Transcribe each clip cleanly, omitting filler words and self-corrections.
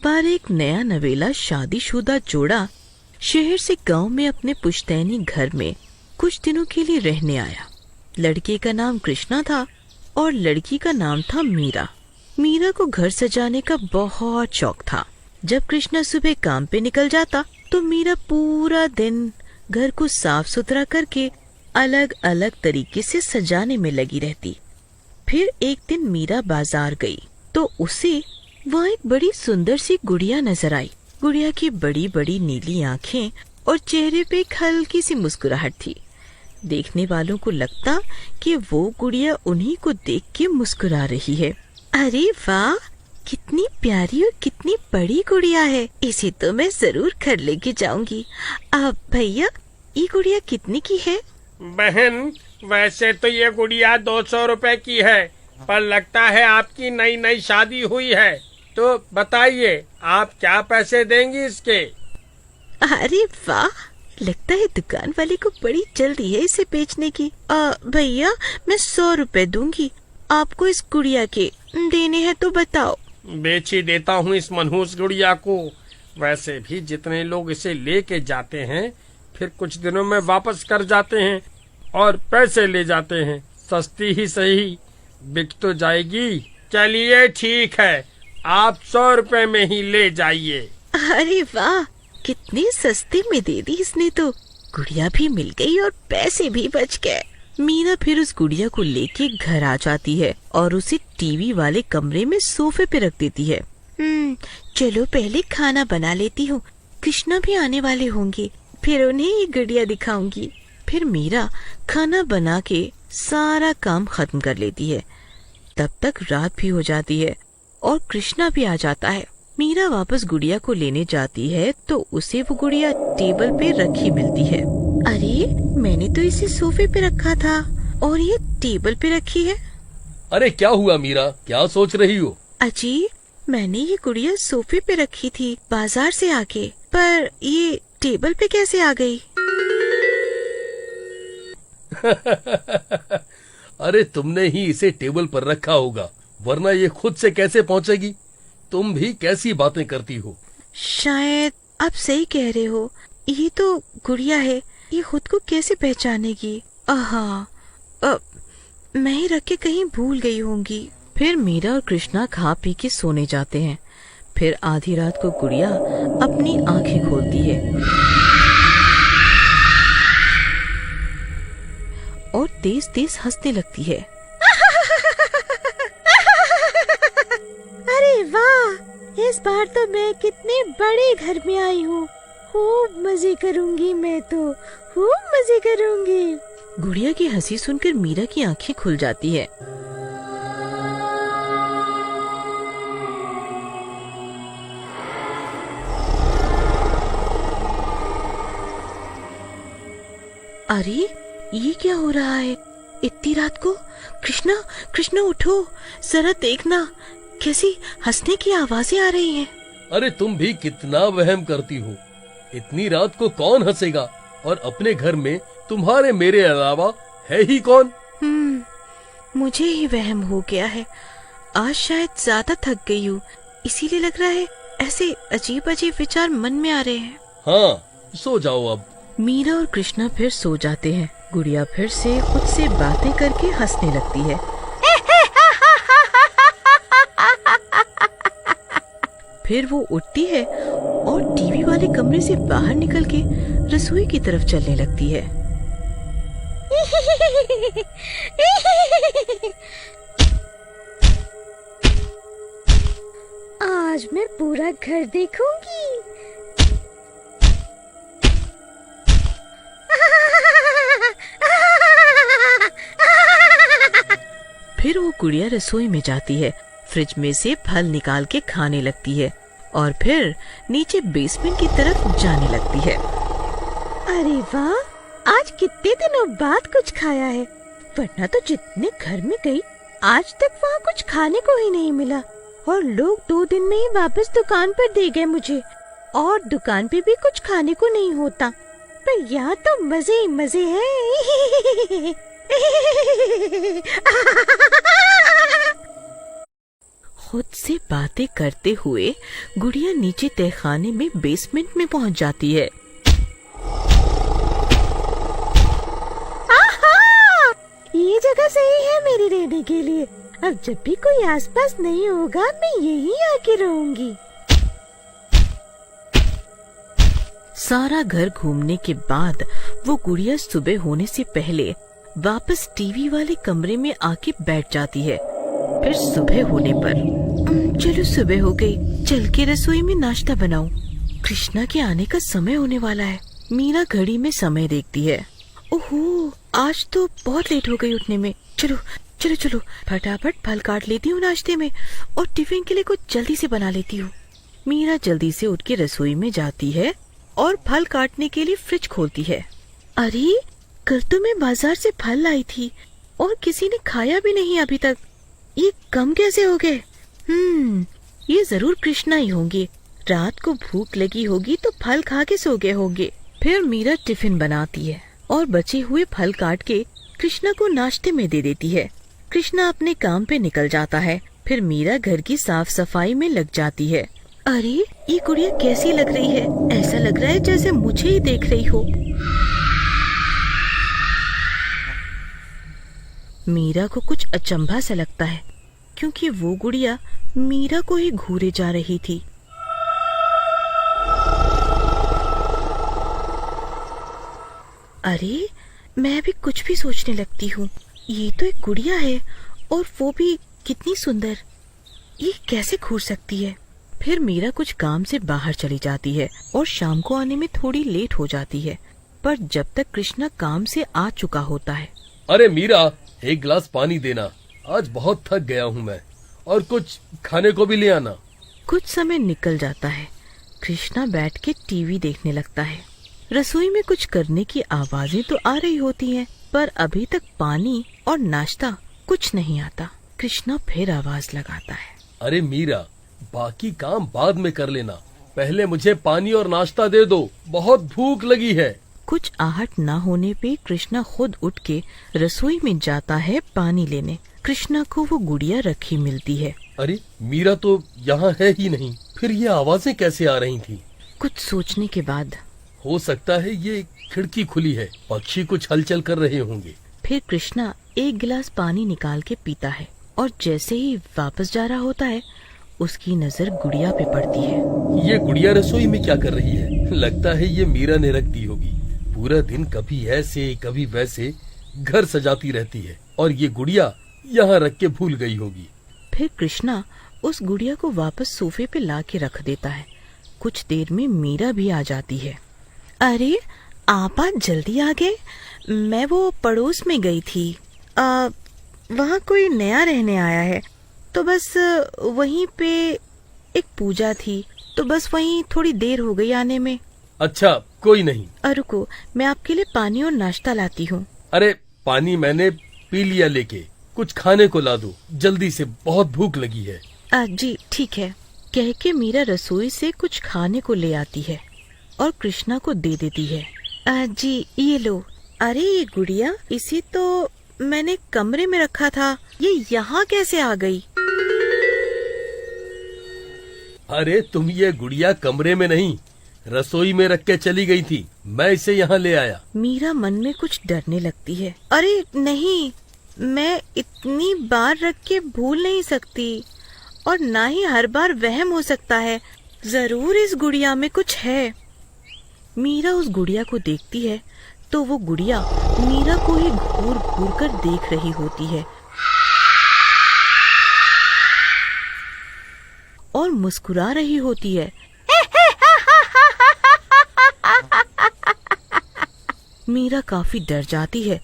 बार एक नया नवेला शादीशुदा जोड़ा शहर से गांव में अपने पुश्तैनी घर में कुछ दिनों के लिए रहने आया। लड़के का नाम कृष्णा था और लड़की का नाम था मीरा। मीरा को घर सजाने का बहुत शौक था। जब कृष्णा सुबह काम पे निकल जाता तो मीरा पूरा दिन घर को साफ सुथरा करके अलग अलग तरीके से सजाने में लगी रहती। फिर एक दिन मीरा बाजार गई तो उसे वहाँ एक बड़ी सुंदर सी गुड़िया नजर आई। गुड़िया की बड़ी बड़ी नीली आंखें और चेहरे पे एक हल्की सी मुस्कुराहट थी। देखने वालों को लगता कि वो गुड़िया उन्हीं को देख के मुस्कुरा रही है। अरे वाह, कितनी प्यारी और कितनी बड़ी गुड़िया है, इसे तो मैं जरूर घर लेके जाऊंगी। अब भैया, ये गुड़िया कितने की है? बहन, वैसे तो ये गुड़िया 200 रुपए की है, पर लगता है आपकी नई नई शादी हुई है, तो बताइए आप क्या पैसे देंगी इसके? अरे वाह, लगता है दुकान वाले को बड़ी जल्दी है इसे बेचने की। भैया, मैं 100 रुपए दूंगी। आपको इस गुड़िया के देने हैं तो बताओ। बेच ही देता हूँ इस मनहूस गुड़िया को। वैसे भी जितने लोग इसे लेके जाते हैं फिर कुछ दिनों में वापस कर जाते हैं और पैसे ले जाते हैं। सस्ती ही सही, बिक तो जाएगी। चलिए ठीक है, आप 100 रुपए में ही ले जाइए। अरे वाह, कितनी सस्ते में दे दी इसने तो। गुड़िया भी मिल गई और पैसे भी बच गए। मीरा फिर उस गुड़िया को लेके घर आ जाती है और उसे टीवी वाले कमरे में सोफे पे रख देती है। चलो पहले खाना बना लेती हूँ, कृष्णा भी आने वाले होंगे, फिर उन्हें ये गुड़िया दिखाऊंगी। फिर मीरा खाना बना के सारा काम खत्म कर लेती है। तब तक रात भी हो जाती है और कृष्णा भी आ जाता है। मीरा वापस गुड़िया को लेने जाती है तो उसे वो गुड़िया टेबल पे रखी मिलती है। अरे, मैंने तो इसे सोफे पे रखा था और ये टेबल पे रखी है। अरे क्या हुआ मीरा, क्या सोच रही हो? अजी, मैंने ये गुड़िया सोफे पे रखी थी बाजार से आके, पर ये टेबल पे कैसे आ गई? अरे तुमने ही इसे टेबल पर रखा होगा, वरना ये खुद से कैसे पहुंचेगी? तुम भी कैसी बातें करती हो। शायद आप सही कह रहे हो, ये तो गुड़िया है, ये खुद को कैसे पहचानेगी? मैं ही रख के कहीं भूल गई होंगी। फिर मीरा और कृष्णा खा पी के सोने जाते हैं। फिर आधी रात को गुड़िया अपनी आंखें खोलती है और तेज तेज हंसने लगती है। अरे वाह, इस बार तो मैं कितने बड़े घर में आई हूँ। खूब मजे करूंगी, मैं तो खूब मजे करूंगी। गुड़िया की हंसी सुनकर मीरा की आंखें खुल जाती है। अरे, ये क्या हो रहा है इतनी रात को? कृष्णा, कृष्णा उठो, जरा देखना कैसी हंसने की आवाजें आ रही हैं। अरे तुम भी कितना वहम करती हो। इतनी रात को कौन हंसेगा, और अपने घर में तुम्हारे मेरे अलावा है ही कौन? मुझे ही वहम हो गया है। आज शायद ज्यादा थक गई हूँ, इसीलिए लग रहा है ऐसे अजीब अजीब विचार मन में आ रहे हैं। हाँ, सो जाओ अब। मीरा और कृष्णा फिर सो जाते हैं। गुड़िया फिर से खुद से बातें करके हंसने लगती है। फिर वो उठती है और टीवी वाले कमरे से बाहर निकल के रसोई की तरफ चलने लगती है। आज मैं पूरा घर देखूंगी। फिर वो गुड़िया रसोई में जाती है, फ्रिज में से फल निकाल के खाने लगती है और फिर नीचे बेसमेंट की तरफ जाने लगती है। अरे वाह, आज कितने दिनों बाद कुछ खाया है, वरना तो जितने घर में गई आज तक वहाँ कुछ खाने को ही नहीं मिला और लोग 2 दिन में ही वापस दुकान पर दे गए मुझे, और दुकान पे भी कुछ खाने को नहीं होता, पर यहाँ तो मजे ही मजे हैं। खुद से बातें करते हुए गुड़िया नीचे तहखाने में बेसमेंट में पहुंच जाती है। आहा! ये जगह सही है मेरे रहने के लिए। अब जब भी कोई आसपास नहीं होगा मैं यहीं आके रहूंगी। सारा घर घूमने के बाद वो गुड़िया सुबह होने से पहले वापस टीवी वाले कमरे में आके बैठ जाती है। फिर सुबह होने पर चलो सुबह हो गई, चल के रसोई में नाश्ता बनाऊं। कृष्णा के आने का समय होने वाला है। मीरा घड़ी में समय देखती है। ओहो, आज तो बहुत लेट हो गई उठने में। चलो चलो चलो फटाफट फल काट लेती हूँ नाश्ते में और टिफिन के लिए कुछ जल्दी से बना लेती हूँ। मीरा जल्दी से उठ के रसोई में जाती है और फल काटने के लिए फ्रिज खोलती है। अरे, कल तो मैं बाजार से फल लाई थी और किसी ने खाया भी नहीं अभी तक। ये कम कैसे हो गए? ये जरूर कृष्णा ही होंगे। रात को भूख लगी होगी तो फल खा के सो गए होंगे। फिर मीरा टिफिन बनाती है और बचे हुए फल काट के कृष्णा को नाश्ते में दे देती है। कृष्णा अपने काम पे निकल जाता है। फिर मीरा घर की साफ सफाई में लग जाती है। अरे, ये गुड़िया कैसी लग रही है? ऐसा लग रहा है जैसे मुझे ही देख रही हो। मीरा को कुछ अचंभा सा लगता है क्योंकि वो गुड़िया मीरा को ही घूरे जा रही थी। अरे, मैं भी कुछ भी सोचने लगती हूँ। ये तो एक गुड़िया है और वो भी कितनी सुंदर। ये कैसे घूर सकती है? फिर मीरा कुछ काम से बाहर चली जाती है और शाम को आने में थोड़ी लेट हो जाती है। पर जब तक कृष्णा काम से आ चुका होता है। अरे मीरा, एक गिलास पानी देना, आज बहुत थक गया हूँ मैं, और कुछ खाने को भी ले आना। कुछ समय निकल जाता है। कृष्णा बैठ के टीवी देखने लगता है। रसोई में कुछ करने की आवाजें तो आ रही होती हैं, पर अभी तक पानी और नाश्ता कुछ नहीं आता। कृष्णा फिर आवाज लगाता है। अरे मीरा, बाकी काम बाद में कर लेना, पहले मुझे पानी और नाश्ता दे दो, बहुत भूख लगी है। कुछ आहट न होने पे कृष्णा खुद उठ के रसोई में जाता है पानी लेने। कृष्णा को वो गुड़िया रखी मिलती है। अरे, मीरा तो यहाँ है ही नहीं, फिर ये आवाजें कैसे आ रही थी? कुछ सोचने के बाद, हो सकता है ये खिड़की खुली है, पक्षी कुछ हलचल कर रहे होंगे। फिर कृष्णा एक गिलास पानी निकाल के पीता है और जैसे ही वापस जा रहा होता है उसकी नजर गुड़िया पे पड़ती है। ये गुड़िया रसोई में क्या कर रही है? लगता है ये मीरा ने रख दी होगी। पूरा दिन कभी ऐसे कभी वैसे घर सजाती रहती है और ये गुड़िया यहाँ रख के भूल गई होगी। फिर कृष्णा उस गुड़िया को वापस सोफे पे ला के रख देता है। कुछ देर में मीरा भी आ जाती है। अरे, आप आज जल्दी आ गए। मैं वो पड़ोस में गई थी। वहाँ कोई नया रहने आया है तो बस वहीं पे एक पूजा थी, तो बस वहीं थोड़ी देर हो गई आने में। अच्छा, कोई नहीं। रुको, मैं आपके लिए पानी और नाश्ता लाती हूँ। अरे, पानी मैंने पी लिया, लेके कुछ खाने को ला दो जल्दी से, बहुत भूख लगी है। जी ठीक है, कह के मीरा रसोई से कुछ खाने को ले आती है और कृष्णा को दे देती है। जी ये लो। अरे, ये गुड़िया, इसी तो मैंने कमरे में रखा था, ये यहाँ कैसे आ गई? अरे, तुम ये गुड़िया कमरे में नहीं, रसोई में रख के चली गई थी, मैं इसे यहाँ ले आया। मीरा मन में कुछ डरने लगती है। अरे नहीं, मैं इतनी बार रख के भूल नहीं सकती और ना ही हर बार वहम हो सकता है। जरूर इस गुड़िया में कुछ है। मीरा उस गुड़िया को देखती है तो वो गुड़िया मीरा को ही घूर घूर कर देख रही होती है और मुस्कुरा रही होती है। मीरा काफी डर जाती है,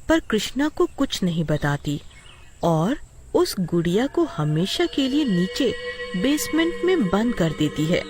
पर कृष्णा को कुछ नहीं बताती और उस गुड़िया को हमेशा के लिए नीचे बेसमेंट में बंद कर देती है।